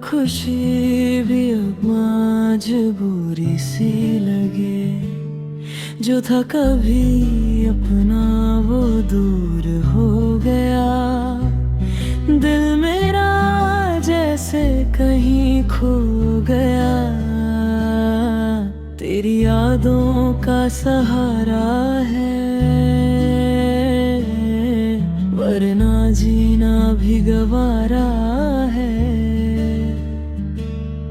खुशी भी अब मजबूरी सी लगे। जो था कभी अपना वो दूर हो गया। दिल मेरा जैसे कहीं खो गया। तेरी यादों का सहारा है, वरना जीना भी गवारा है।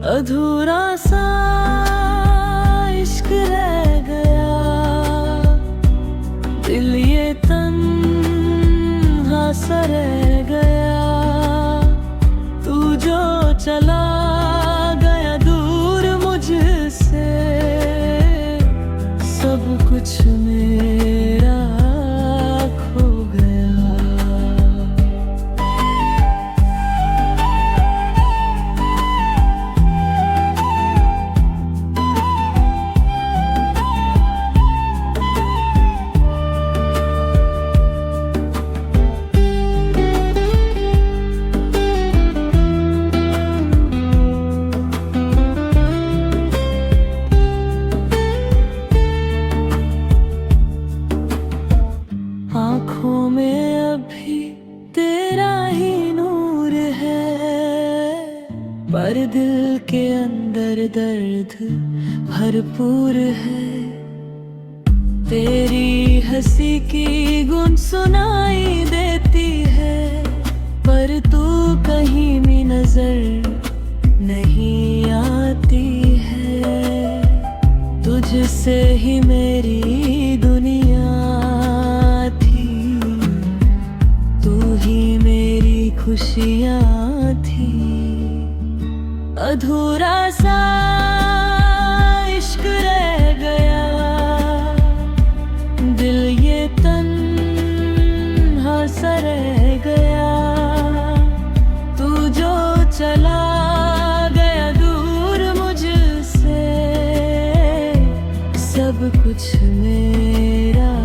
अधूरा सा इश्क रह गया। दिल ये तन्हा सा रह गया। तू जो चला गया दूर मुझसे, सब कुछ मेरा खो गया। आँखों में अभी तेरा ही नूर है, पर दिल के अंदर दर्द भरपूर है। तेरी हंसी की गुन सुनाई देती है, पर तू कहीं भी नजर नहीं आती है। तुझसे ही मेरी दुनिया खुशियाँ थी। अधूरा सा इश्क रह गया। दिल ये तन्हा सा रह गया। तू जो चला गया दूर मुझसे, सब कुछ मेरा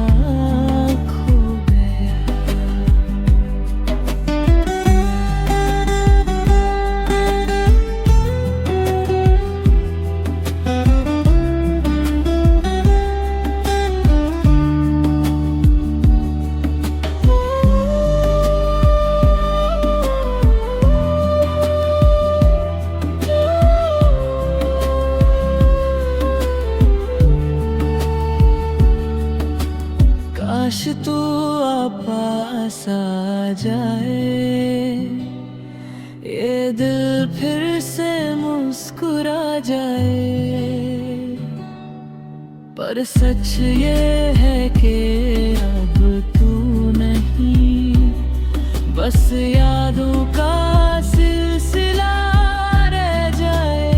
काश तू पास आ जाए, ये दिल फिर से मुस्कुरा जाए। पर सच ये है कि अब तू नहीं, बस यादों का सिलसिला रह जाए।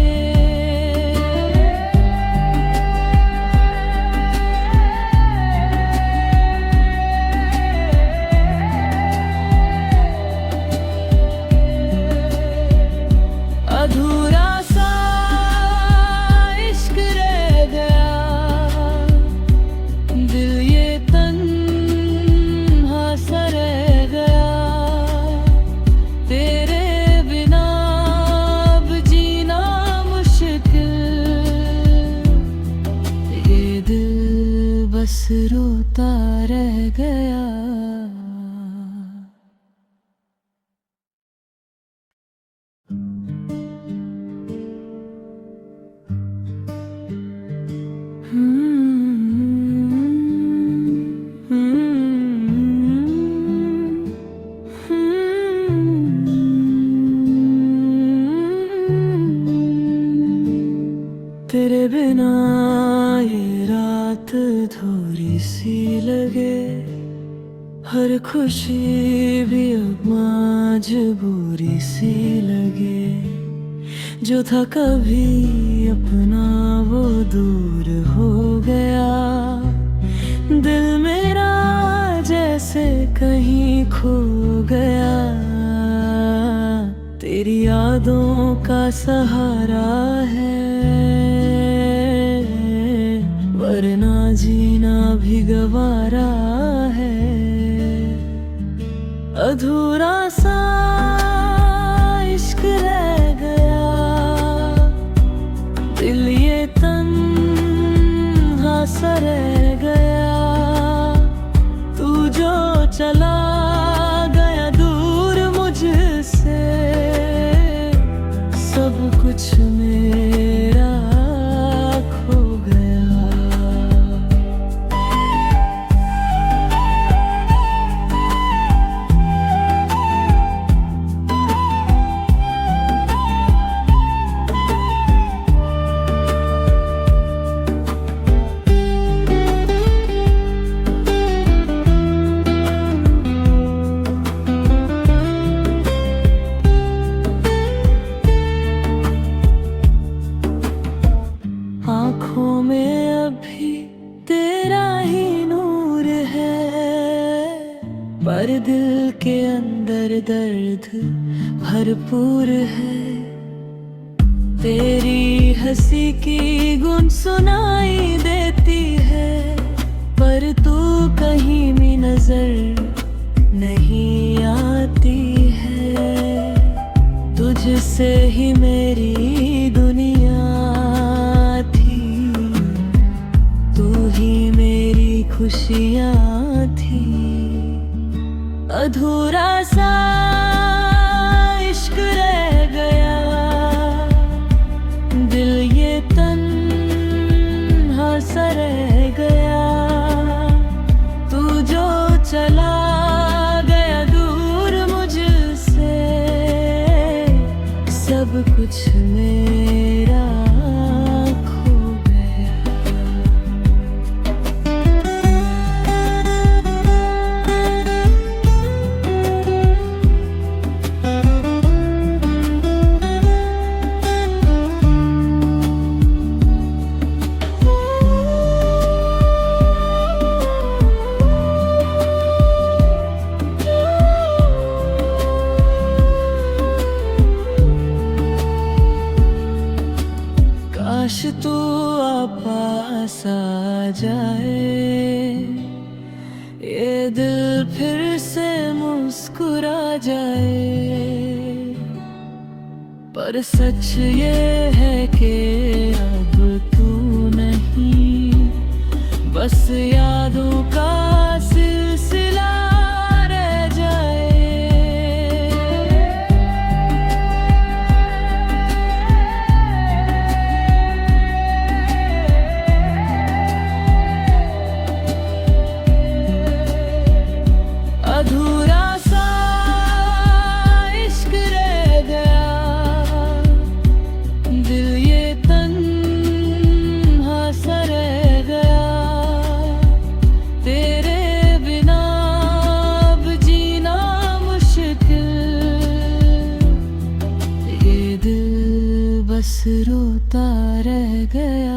अधूरा सा इश्क रह गया। दिल ये तन्हा सा रह गया। तेरे बिना अब जीना मुश्किल। ये दिल बस रोता रह गया। तेरे बिना ये रात थोड़ी सी लगे। हर खुशी भी अब मजबूरी सी लगे। जो था कभी अपना वो दूर हो गया। दिल मेरा जैसे कहीं खो गया। तेरी यादों का सहारा है, वरना जीना भी गवारा है। अधूरा सा इश्क रह गया। आँखों में अभी तेरा ही नूर है, पर दिल के अंदर दर्द भरपूर है। तेरी हंसी की गुन सुनाई देती है, पर तू कहीं भी नजर नहीं आती है। तुझसे ही मेरी दुनिया थी, तू ही मेरी खुशियाँ थी। अधूरा सा इश्क रह गया, दिल ये तन्हा सा रह गया। तू जो चला गया दूर मुझसे, सब कुछ मेरा खो गया। काश तू पास आ जाए, ये दिल फिर से मुस्कुरा जाए। पर सच ये है कि अब तू नहीं, बस यादों का सिलसिला रह जाए। अधूरा सा इश्क रह गया, दिल ये तन्हा सा रह गया। तेरे बिना अब जीना मुश्किल, ये दिल बस रोता रह गया।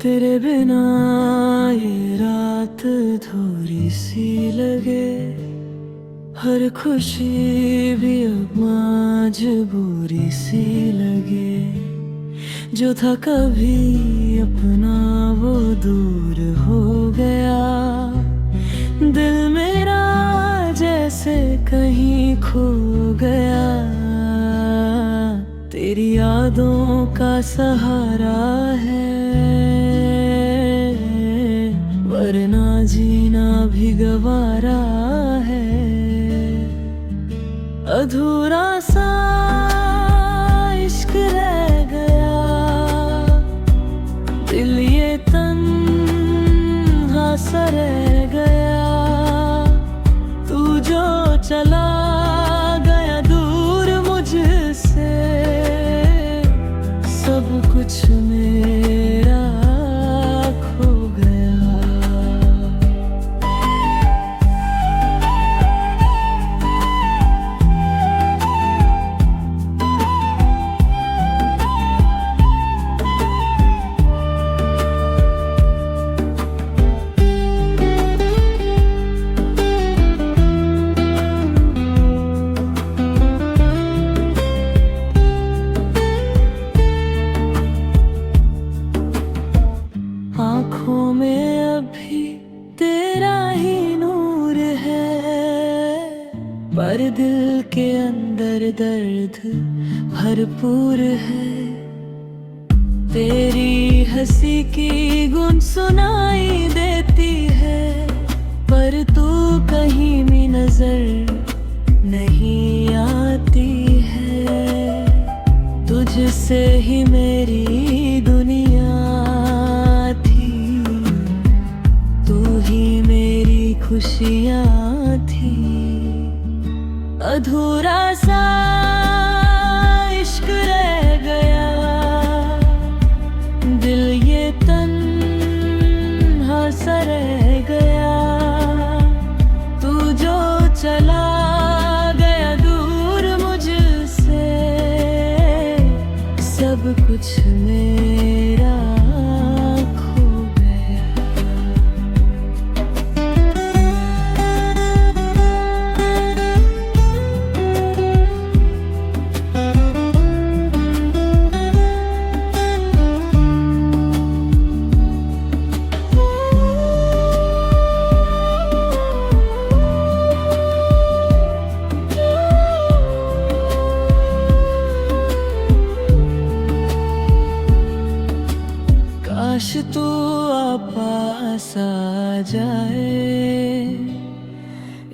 तेरे बिना ये रात थोड़ी सी लगे, हर खुशी भी अब मजबूरी सी लगे। जो था कभी अपना वो दूर हो गया, दिल मेरा जैसे कहीं खो गया। तेरी यादों का सहारा है, वरना जीना भी गवारा है। अधूरा सा इश्क रह गया, दिल ये तन्हा सा रह गया। तू जो चला गया दूर मुझसे, सब कुछ मेरा खो गया। आँखों में अभी तेरा ही नूर है, पर दिल के अंदर दर्द भरपूर है। तेरी हंसी की गुन सुनाई देती है, पर तू कहीं भी नजर नहीं आती है। तुझसे ही मेरी दुनिया थी, तू ही मेरी खुशियाँ थी। अधूरा सा इश्क रह गया, दिल ये तन्हा सा रह गया। तू जो चला गया दूर मुझसे, सब कुछ मेरा खो गया। काश तू पास आ जाए,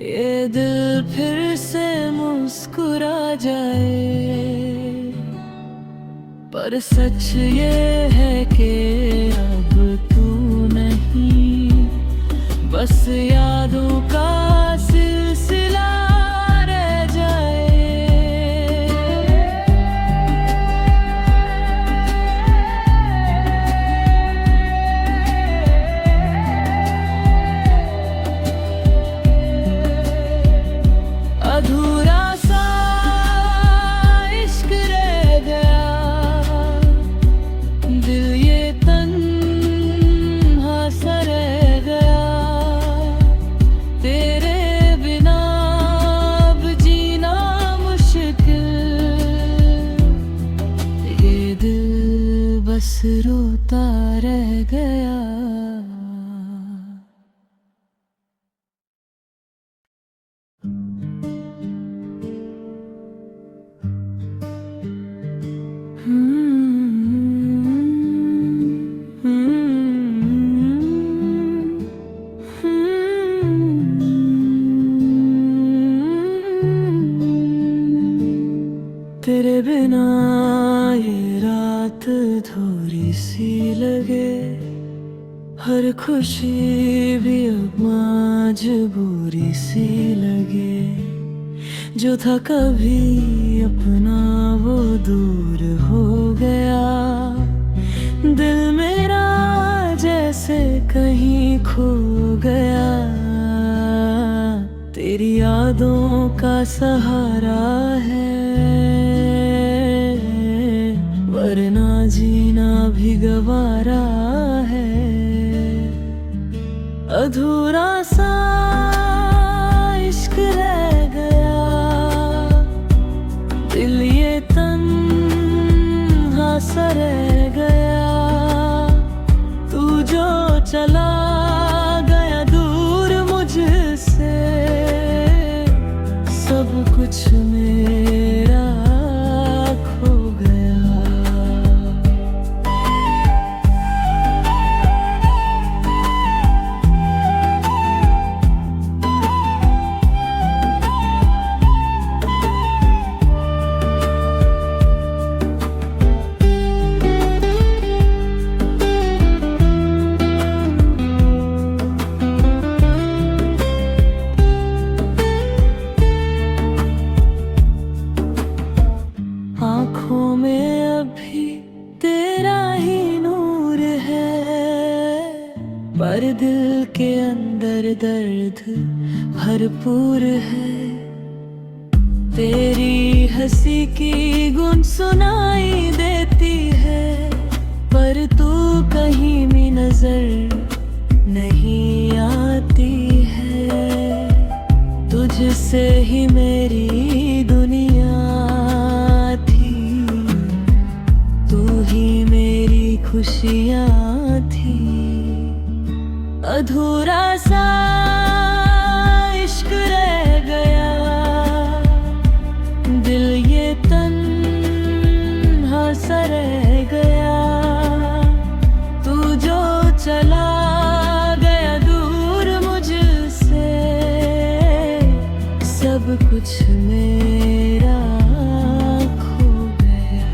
ये दिल फिर से मुस्कुरा जाए। पर सच ये है कि अब तू नहीं, बस यादों का सिलसिला रह जाए। अधूरा सा इश्क रह गया, दिल ये तन्हा सा रह गया। तेरे बिना अब जीना मुश्किल, ये दिल बस रोता रह गया। तेरे बिना ये रात थोड़ी सी लगे, हर खुशी भी अब मजबूरी सी लगे। जो था कभी अपना वो दूर हो गया, दिल मेरा जैसे कहीं खो गया। तेरी यादों का सहारा है, वरना जीना भी गवारा है। अधूरा सा इश्क रह गया, दिल ये तन्हा सा रह गया। तू जो चला गया दूर मुझसे, सब कुछ मेरा खो गया। आँखों में अभी तेरा ही नूर है, पर दिल के अंदर दर्द भरपूर है। तेरी हंसी की गूंज सुनाई देती है, पर तू कहीं भी नजर नहीं आती है। तुझसे ही मेरी दुनिया थी, तू ही मेरी खुशियाँ थी। अधूरा सा इश्क रह गया, दिल ये तन्हा सा रह गया। तू जो चला गया दूर मुझसे, सब कुछ मेरा खो गया।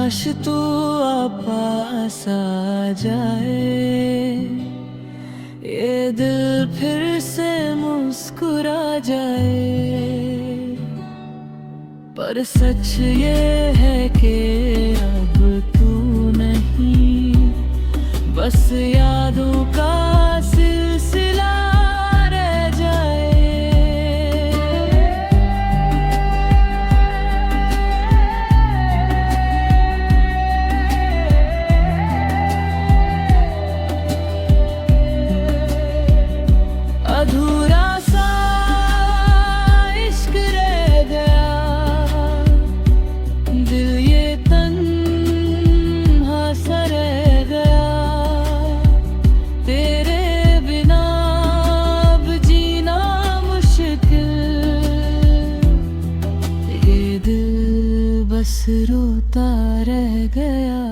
काश तू पास आ जाए, ये दिल फिर से मुस्कुरा जाए। पर सच ये है कि अब तू नहीं, बस यादों का सिलसिला रह जाए। अधूरा सा इश्क रह गया, दिल ये तन्हा सा रह गया। तेरे बिना अब जीना मुश्किल, ये दिल बस रोता रह गया।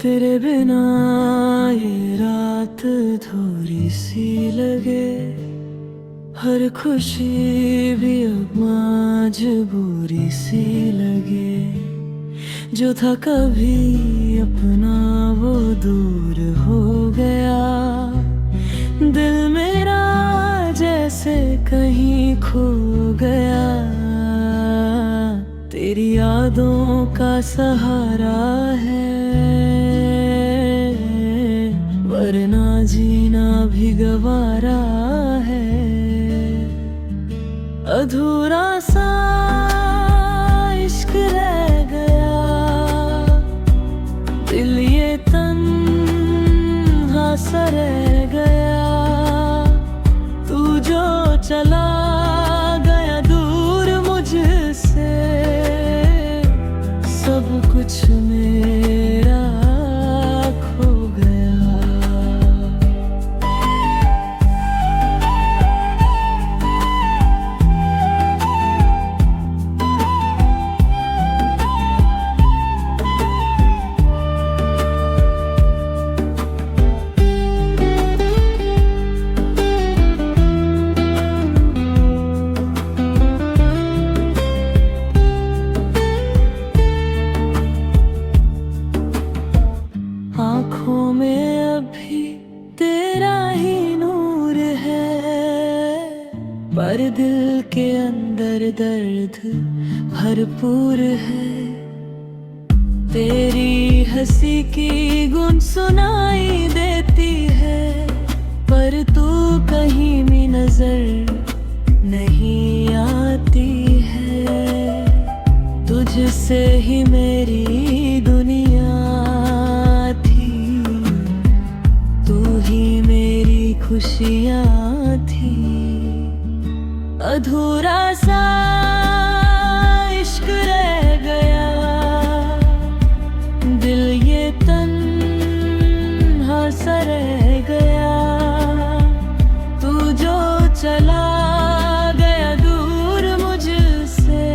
तेरे बिना ये रात थोड़ी सी लगे, हर खुशी भी अब मजबूरी सी लगे। जो था कभी अपना वो दूर हो गया, दिल मेरा जैसे कहीं खो गया। तेरी यादों का सहारा है, वरना जीना भी गवारा है। अधूरा सा इश्क रह गया, दिल ये तन्हा सा रह गया। तू जो चला गया दूर मुझसे, सब कुछ मेरा खो गया। आँखों में अभी तेरा ही नूर है, पर दिल के अंदर दर्द भरपूर है। तेरी हंसी की गुन सुनाई देती है, पर तू कहीं भी नजर नहीं आती है। तुझसे ही मेरी दुनिया थी, तू ही मेरी खुशियाँ थी। अधूरा सा इश्क रह गया, दिल ये तन्हा सा रह गया। तू जो चला गया दूर मुझसे,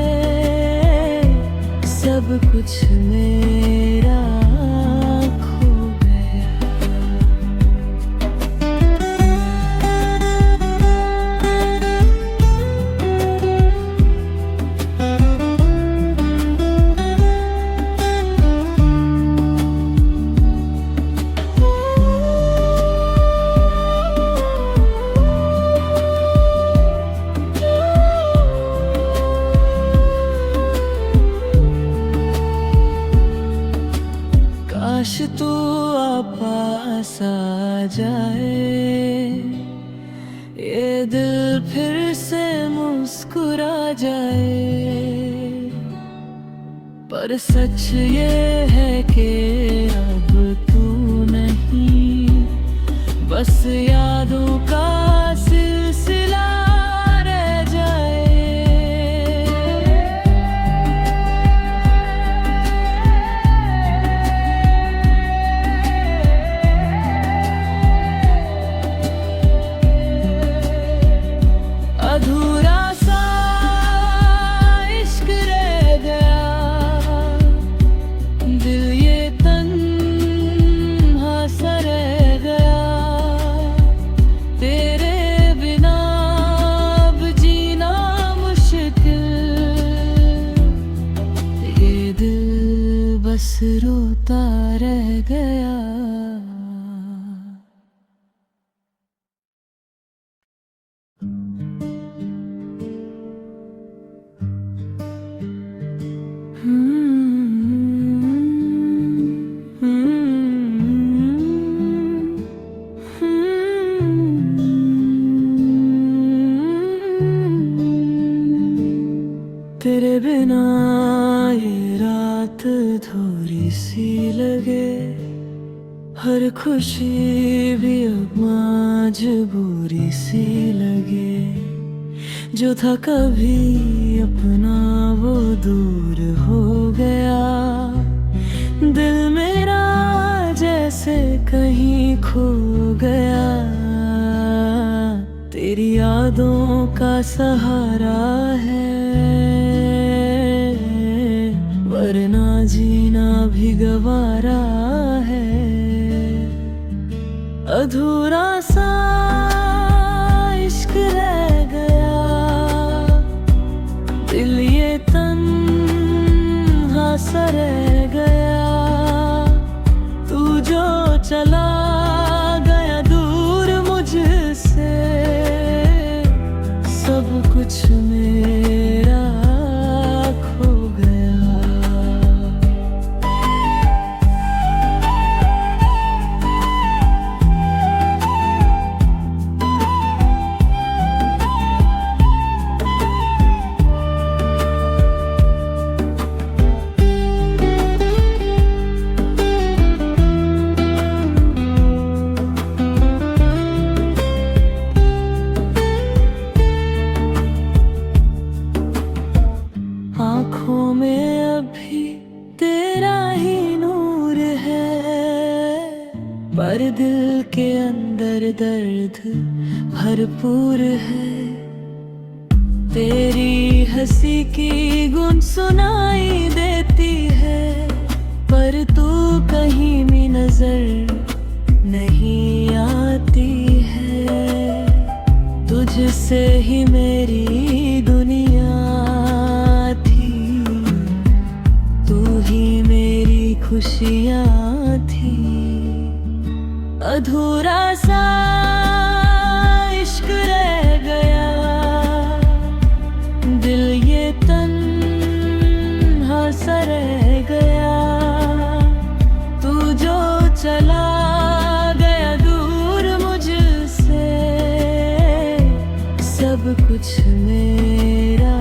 सब कुछ मेरा खो गया। काश तू पास आ जाए, ये दिल फिर से मुस्कुरा जाए। पर सच ये है कि अब तू नहीं, बस यादों का सिलसिला रह जाए। रोता रह गया। तेरे बिना ये रात थोड़ी सी लगे, हर खुशी भी अब मजबूरी सी लगे। जो था कभी अपना वो दूर हो गया, दिल मेरा जैसे कहीं खो गया। तेरी यादों का सहारा है, वरना जीना भी गवारा है। अधूरा सा इश्क रह गया, दिल ये तन्हा सा रह गया। तू जो चला गया दूर मुझसे, सब कुछ मेरा खो गया। आँखों में अभी तेरा ही नूर है, पर दिल के अंदर दर्द भरपूर है। तेरी हंसी की गुन सुनाई देती है, पर तू कहीं भी नजर नहीं आती है। तुझसे ही मेरी दुनिया खुशियाँ थी। अधूरा सा इश्क रह गया, दिल ये तन्हा सा रह गया। तू जो चला गया दूर मुझसे, सब कुछ मेरा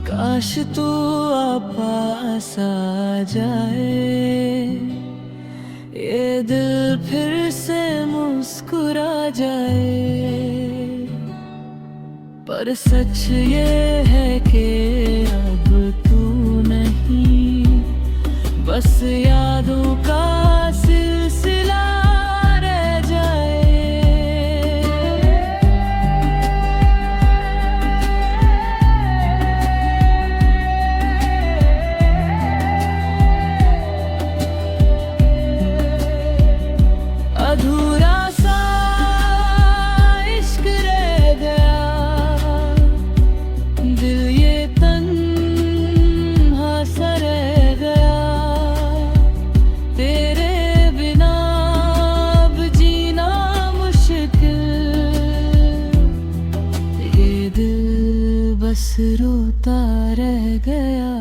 काश तू पास आ जाए, ये दिल फिर से मुस्कुरा जाए। पर सच ये है कि अब तू नहीं, बस यादों का सिलसिला रह जाए। अधूरा सा इश्क रह गया, दिल ये तन्हा सा रह गया। तेरे बिना अब जीना मुश्किल, ये दिल बस रोता रह गया।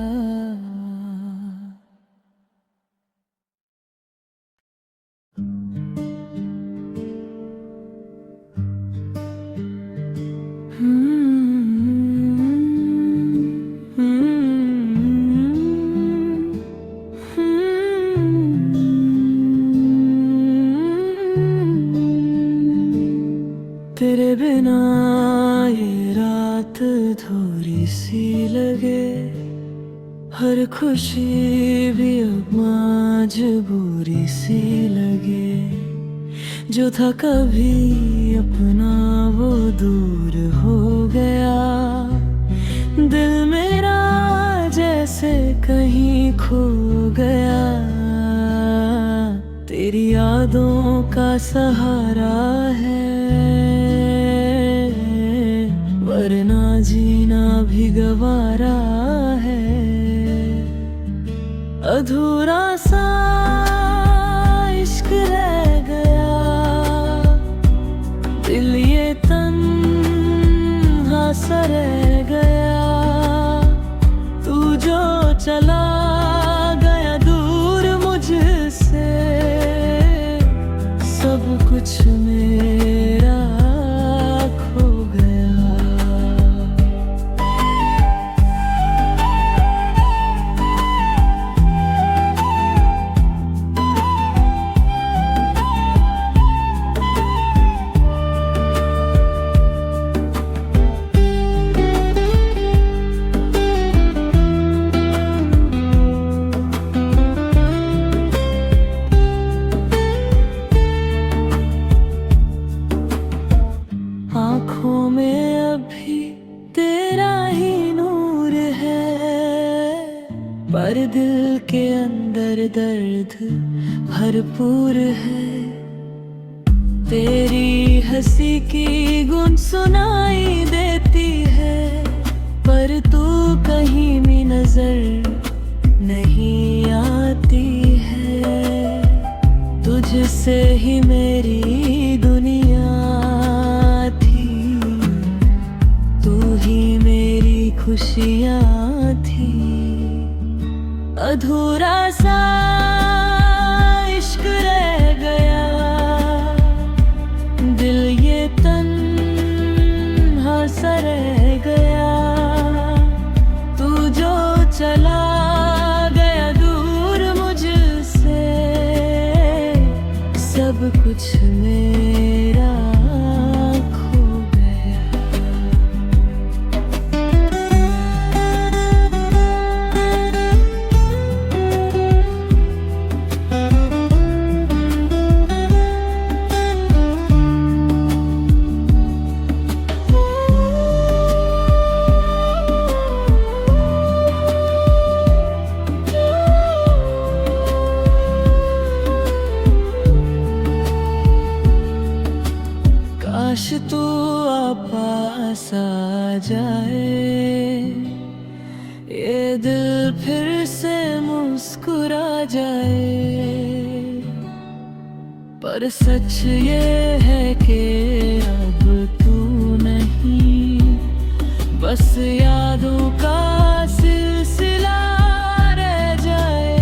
तेरे बिना ये रात थोड़ी सी लगे, हर खुशी भी अब मजबूरी सी लगे। जो था कभी अपना वो दूर हो गया। दिल मेरा जैसे कहीं खो गया। तेरी यादों का सहारा है, वरना जीना भी गवारा है। अधूरा सा इश्क रह गया। दिल ये तन्हा सा रह गया। तू जो चला गया दूर मुझसे, सब कुछ मेरा खो गया। आँखों में अभी तेरा ही नूर है, पर दिल के अंदर दर्द भरपूर है। तेरी हंसी की गुन सुनाई देती है, पर तू कहीं भी नजर नहीं आती है। तुझसे ही मेरी दुनिया थी, तू ही मेरी खुशियाँ थी। अधूरा सा इश्क रह गया। दिल ये तन्हा सा रह गया। तू जो चला गया दूर मुझसे, सब कुछ मेरा खो गया। काश तू पास आ जाए, ये दिल फिर से मुस्कुरा जाए। पर सच ये है कि अब तू नहीं, बस यादों का सिलसिला रह जाए।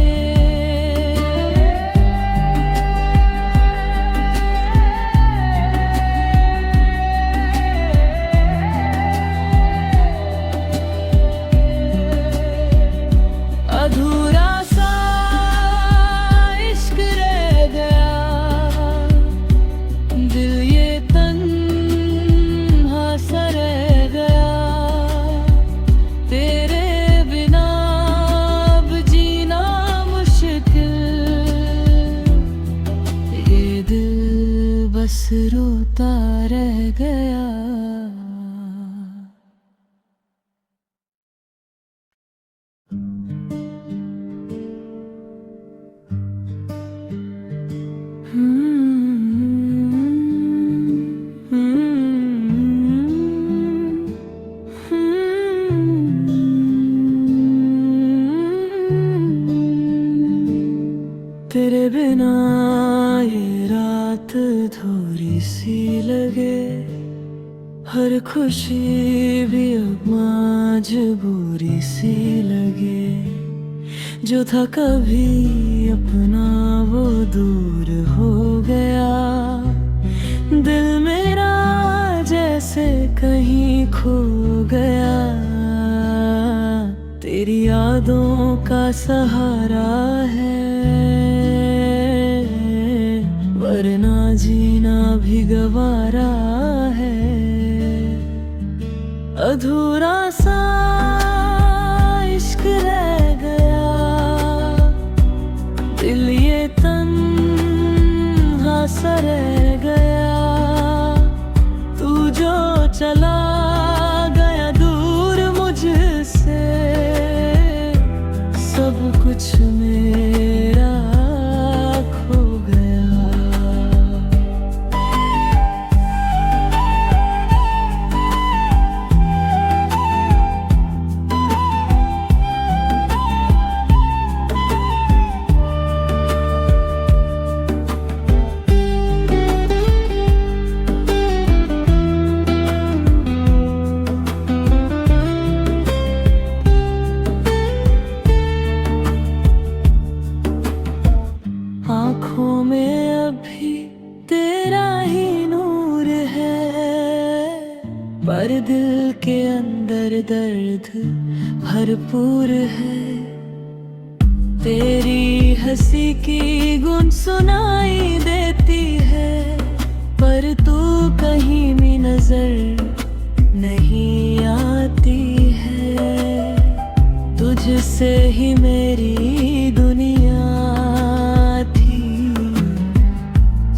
अधूरा सा इश्क रह गया। दिल ये तन्हा सा रह गया। तेरे बिना अब जीना मुश्किल, ये दिल बस रोता रह गया। तेरे बिना ये रात थोड़ी सी लगे। हर खुशी भी अब मजबूरी सी लगे। जो था कभी अपना वो दूर हो गया। दिल मेरा जैसे कहीं खो गया। तेरी यादों का सहारा है, वरना जीना भी गवारा है। अधूरा सा इश्क रह गया। पर दिल के अंदर दर्द भरपूर है। तेरी हंसी की गुन सुनाई देती है, पर तू कहीं भी नजर नहीं आती है। तुझसे ही मेरी दुनिया थी,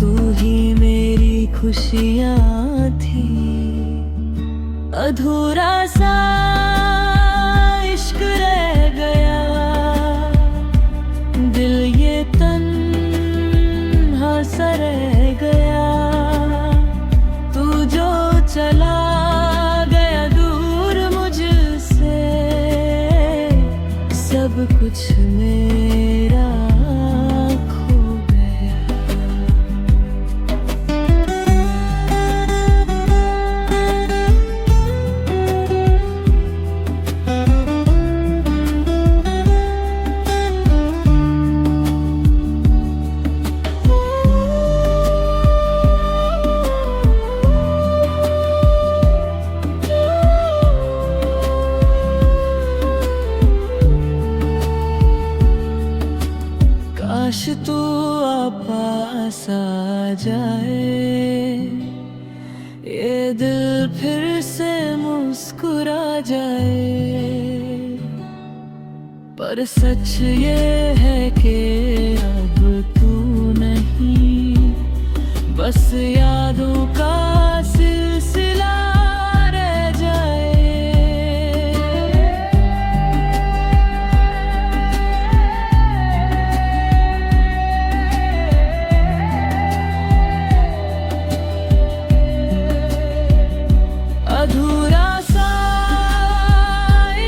तू ही मेरी खुशियाँ थी। अधूरा सा इश्क रह गया, दिल ये तन्हा सा रह गया। तू जो चला गया दूर मुझसे, सब कुछ मेरा खो गया। काश तू पास आ जाए, ये दिल फिर से मुस्कुरा जाए। पर सच ये है कि अब तू नहीं, बस यादों का सिलसिला रह जाए। अधूरा सा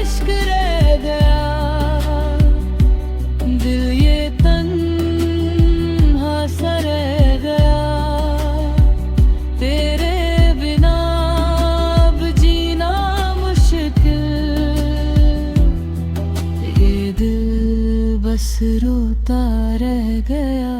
इश्क रह गया, दिल ये तन्हा सा रह गया। तेरे बिना अब जीना मुश्किल, ये दिल बस रोता रह गया।